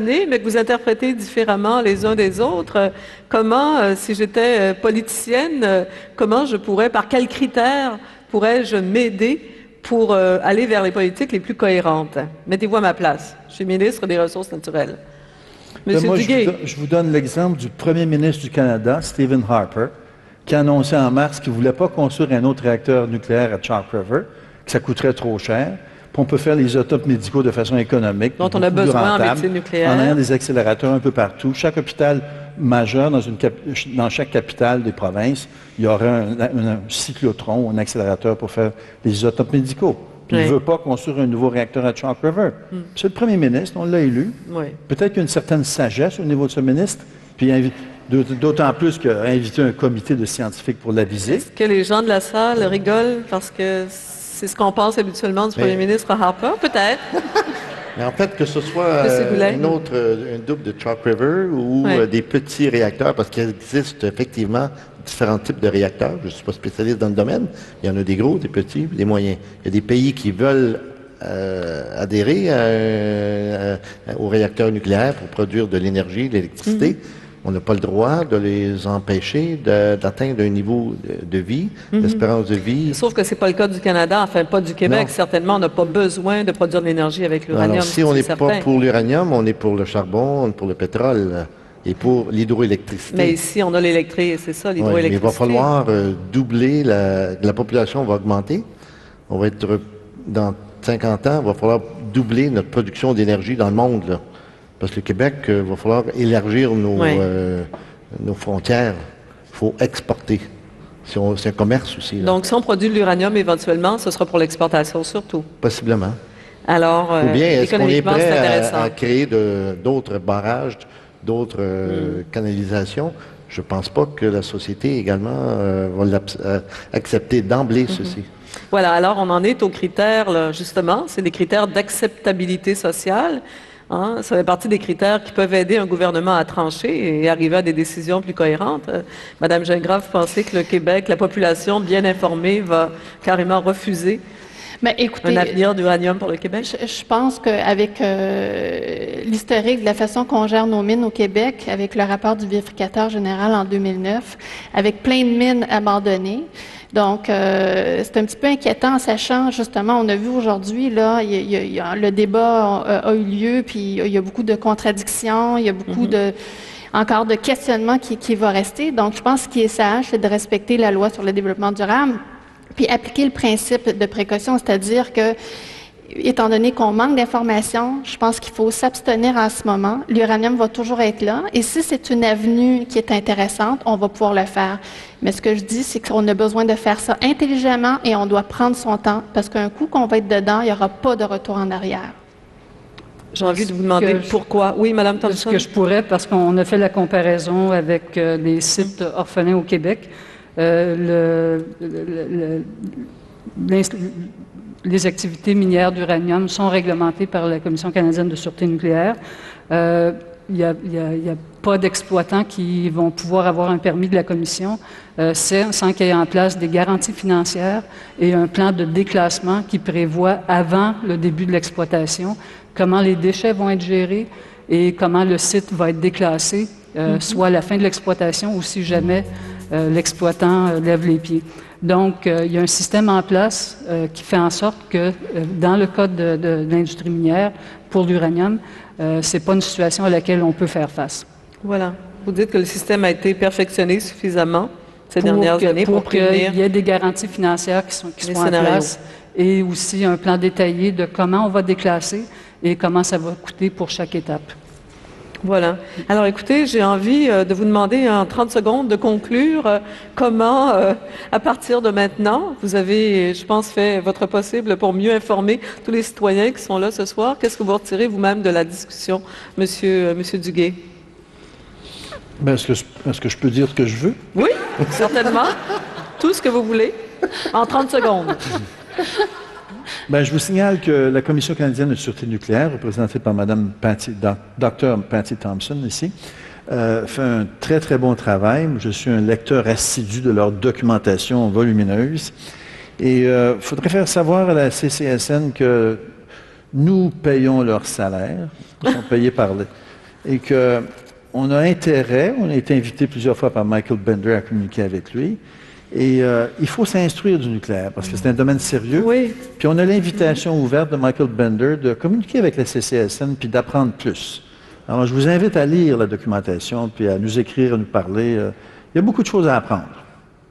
années, mais que vous interprétez différemment les uns des autres. Comment, si j'étais politicienne, comment je pourrais, par quels critères pourrais-je m'aider pour aller vers les politiques les plus cohérentes? Mettez-vous à ma place. Je suis ministre des Ressources naturelles. Monsieur Moi, Duguay. je vous donne l'exemple du premier ministre du Canada, Stephen Harper, qui a annoncé en mars qu'il ne voulait pas construire un autre réacteur nucléaire à Chalk River, que ça coûterait trop cher. Puis on peut faire les isotopes médicaux de façon économique. Dont on a besoin en médecine nucléaire. En ayant des accélérateurs un peu partout. Chaque hôpital majeur, dans chaque capitale des provinces, il y aurait un cyclotron, un accélérateur pour faire les isotopes médicaux. Puis il ne veut pas construire un nouveau réacteur à Chalk River. C'est le premier ministre, on l'a élu. Peut-être qu'il y a une certaine sagesse au niveau de ce ministre. Puis d'autant plus qu'inviter un comité de scientifiques pour l'aviser. Est-ce que les gens de la salle rigolent parce que c'est ce qu'on pense habituellement du premier ministre Harper? Peut-être. Mais en fait, que ce soit un double de Chalk River ou des petits réacteurs, parce qu'il existe effectivement différents types de réacteurs. Je ne suis pas spécialiste dans le domaine. Il y en a des gros, des petits, des moyens. Il y a des pays qui veulent adhérer aux réacteurs nucléaires pour produire de l'énergie, de l'électricité. On n'a pas le droit de les empêcher d'atteindre un niveau de vie, d'espérance de vie. Sauf que ce n'est pas le cas du Canada, enfin pas du Québec. Non. Certainement, on n'a pas besoin de produire de l'énergie avec l'uranium. Si on n'est pas pour l'uranium, on est pour le charbon, on est pour le pétrole et pour l'hydroélectricité. Mais ici, on a l'électricité, c'est ça, l'hydroélectricité. Mais il va falloir doubler, la population va augmenter. On va être, dans 50 ans, il va falloir doubler notre production d'énergie dans le monde, là. Parce que le Québec, il va falloir élargir nos frontières. Il faut exporter. C'est un commerce aussi. Là. Donc, si on produit de l'uranium, éventuellement, ce sera pour l'exportation surtout. Possiblement. Alors, ou bien, est-ce qu'on est prêt à créer d'autres barrages, d'autres canalisations? Je ne pense pas que la société également va accepter d'emblée ceci. Voilà, alors on en est aux critères, là, justement, c'est des critères d'acceptabilité sociale. Hein? Ça fait partie des critères qui peuvent aider un gouvernement à trancher et arriver à des décisions plus cohérentes. Madame Gingras, vous pensez que le Québec, la population bien informée, va carrément refuser un avenir d'uranium pour le Québec? Je pense qu'avec l'historique de la façon qu'on gère nos mines au Québec, avec le rapport du vérificateur général en 2009, avec plein de mines abandonnées, donc, c'est un petit peu inquiétant en sachant, justement, on a vu aujourd'hui, là, le débat a eu lieu, puis il y a beaucoup de contradictions, il y a beaucoup encore de questionnements qui vont rester. Donc, je pense ce qui est sage, c'est de respecter la loi sur le développement durable, puis appliquer le principe de précaution, c'est-à-dire que, étant donné qu'on manque d'informations, je pense qu'il faut s'abstenir en ce moment. L'uranium va toujours être là. Et si c'est une avenue qui est intéressante, on va pouvoir le faire. Mais ce que je dis, c'est qu'on a besoin de faire ça intelligemment et on doit prendre son temps parce qu'un coup qu'on va être dedans, il n'y aura pas de retour en arrière. J'ai envie de vous demander pourquoi. Oui, Mme Thompson. Ce que je pourrais, parce qu'on a fait la comparaison avec les sites orphelins au Québec. Les activités minières d'uranium sont réglementées par la Commission canadienne de sûreté nucléaire. Il n'y a pas d'exploitants qui vont pouvoir avoir un permis de la Commission sans qu'il y ait en place des garanties financières et un plan de déclassement qui prévoit, avant le début de l'exploitation, comment les déchets vont être gérés et comment le site va être déclassé, soit à la fin de l'exploitation ou si jamais l'exploitant lève les pieds. Donc, il y a un système en place qui fait en sorte que, dans le cas de l'industrie minière, pour l'uranium, ce n'est pas une situation à laquelle on peut faire face. Voilà. Vous dites que le système a été perfectionné suffisamment ces dernières années pour prévenir... qu'il y ait des garanties financières qui sont en place et aussi un plan détaillé de comment on va déclasser et comment ça va coûter pour chaque étape. Voilà. Alors écoutez, j'ai envie de vous demander en 30 secondes de conclure comment, à partir de maintenant, vous avez, je pense, fait votre possible pour mieux informer tous les citoyens qui sont là ce soir. Qu'est-ce que vous retirez vous-même de la discussion, Monsieur Duguay? Ben, est-ce que je peux dire ce que je veux? Oui, certainement. Tout ce que vous voulez, en 30 secondes. Ben, je vous signale que la Commission canadienne de sûreté nucléaire, représentée par Mme Dr Patty Thompson ici, fait un très, très bon travail. Je suis un lecteur assidu de leur documentation volumineuse. Et il faudrait faire savoir à la CCSN que nous payons leur salaire. Ils sont payés et qu'on a intérêt, on a été invité plusieurs fois par Michael Bender à communiquer avec lui, et il faut s'instruire du nucléaire, parce que c'est un domaine sérieux. Oui. Puis on a l'invitation ouverte de Michael Bender de communiquer avec la CCSN puis d'apprendre plus. Alors je vous invite à lire la documentation, puis à nous écrire, à nous parler. Il y a beaucoup de choses à apprendre.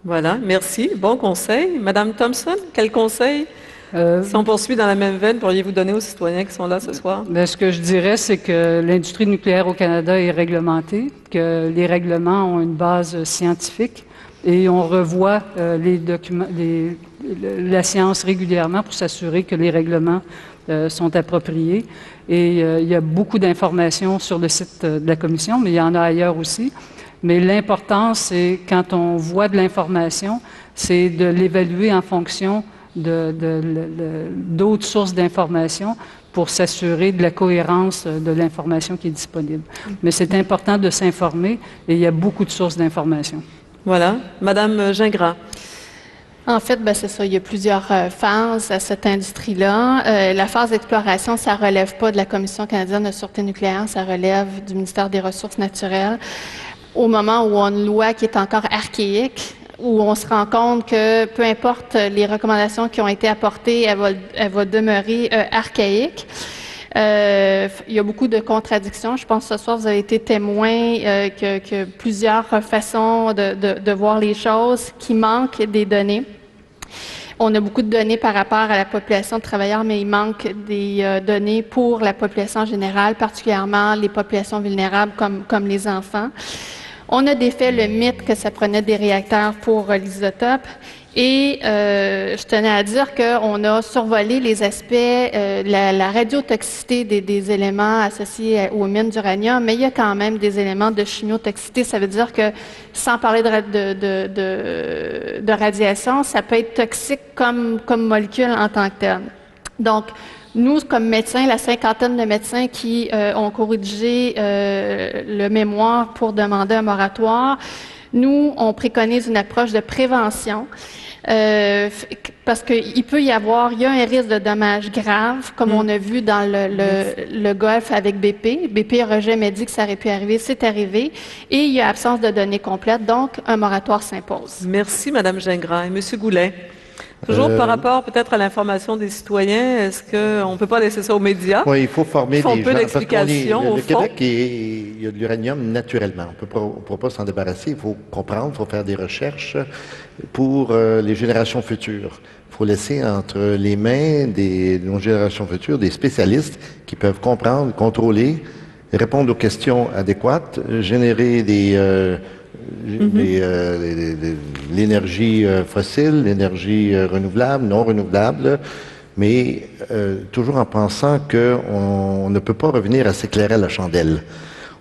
Voilà, merci. Bon conseil. Madame Thompson, quel conseil? Si on poursuit dans la même veine, pourriez-vous donner aux citoyens qui sont là ce soir? Bien, ce que je dirais, c'est que l'industrie nucléaire au Canada est réglementée, que les règlements ont une base scientifique et on revoit la science régulièrement pour s'assurer que les règlements sont appropriés. Et il y a beaucoup d'informations sur le site de la Commission, mais il y en a ailleurs aussi. Mais l'important, c'est quand on voit de l'information, c'est de l'évaluer en fonction d'autres sources d'informations pour s'assurer de la cohérence de l'information qui est disponible. Mais c'est important de s'informer et il y a beaucoup de sources d'informations. Voilà. Madame Gingras. En fait, c'est ça. Il y a plusieurs phases à cette industrie-là. La phase d'exploration, ça relève pas de la Commission canadienne de sûreté nucléaire, ça relève du ministère des Ressources naturelles. Au moment où on a une loi qui est encore archaïque, où on se rend compte que peu importe les recommandations qui ont été apportées, elle va demeurer archaïque. Il y a beaucoup de contradictions. Je pense que ce soir, vous avez été témoin que plusieurs façons de voir les choses, qui manquent des données. On a beaucoup de données par rapport à la population de travailleurs, mais il manque des données pour la population générale, particulièrement les populations vulnérables comme les enfants. On a défait le mythe que ça prenait des réacteurs pour l'isotopes. Et je tenais à dire qu'on a survolé les aspects, la radiotoxicité des éléments associés aux mines d'uranium, mais il y a quand même des éléments de chimiotoxicité. Ça veut dire que, sans parler de radiation, ça peut être toxique comme molécule en tant que telle. Donc, nous, comme médecins, la cinquantaine de médecins qui ont corrigé le mémoire pour demander un moratoire, nous, on préconise une approche de prévention. Parce qu'il peut y a un risque de dommages graves, comme on a vu dans le Golfe avec BP. BP n'aurait jamais dit que ça aurait pu arriver, c'est arrivé. Et il y a absence de données complètes, donc un moratoire s'impose. Merci, Madame Gingras. Et Monsieur Goulet? Toujours par rapport peut-être à l'information des citoyens, est-ce qu'on ne peut pas laisser ça aux médias? Oui, il faut former des gens. D'explication, le Québec, il y a de l'uranium naturellement. On ne peut pas s'en débarrasser. Il faut comprendre, il faut faire des recherches pour les générations futures. Il faut laisser entre les mains de nos générations futures des spécialistes qui peuvent comprendre, contrôler, répondre aux questions adéquates, générer l'énergie fossile, l'énergie renouvelable, non renouvelable, mais toujours en pensant qu'on ne peut pas revenir à s'éclairer à la chandelle.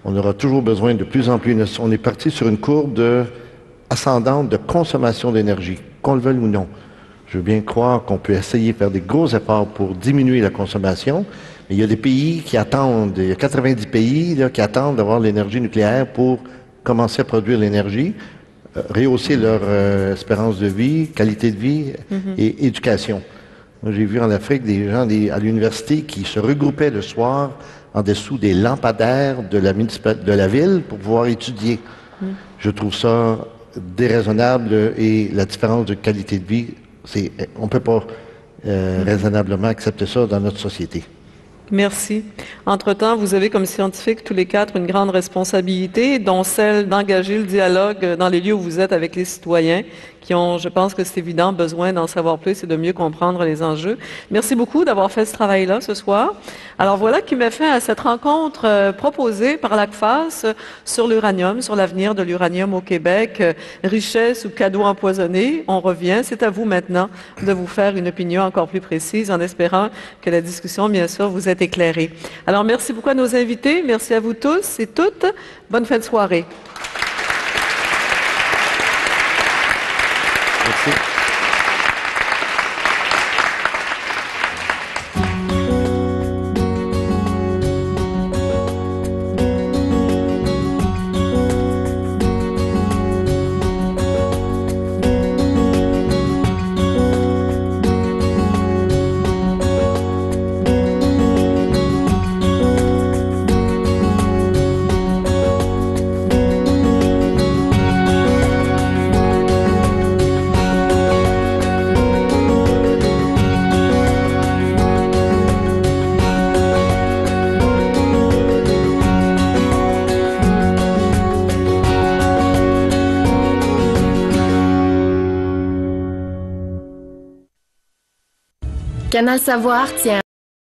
On aura toujours besoin de plus en plus. On est parti sur une courbe ascendante de consommation d'énergie, qu'on le veuille ou non. Je veux bien croire qu'on peut essayer de faire des gros efforts pour diminuer la consommation, mais il y a des pays qui attendent, il y a 90 pays qui attendent d'avoir l'énergie nucléaire pour commencer à produire l'énergie, rehausser leur espérance de vie, qualité de vie et éducation. J'ai vu en Afrique des gens à l'université qui se regroupaient le soir en dessous des lampadaires de la ville pour pouvoir étudier. Je trouve ça déraisonnable et la différence de qualité de vie, on ne peut pas raisonnablement accepter ça dans notre société. Merci. Entre-temps, vous avez comme scientifiques tous les quatre une grande responsabilité, dont celle d'engager le dialogue dans les lieux où vous êtes avec les citoyens qui ont, je pense que c'est évident, besoin d'en savoir plus et de mieux comprendre les enjeux. Merci beaucoup d'avoir fait ce travail-là ce soir. Alors voilà qui met fin à cette rencontre proposée par l'ACFAS sur l'uranium, sur l'avenir de l'uranium au Québec, richesse ou cadeau empoisonné. On revient. C'est à vous maintenant de vous faire une opinion encore plus précise en espérant que la discussion, bien sûr, vous ait éclairé. Alors merci beaucoup à nos invités. Merci à vous tous et toutes. Bonne fin de soirée. Merci. Canal Savoir tient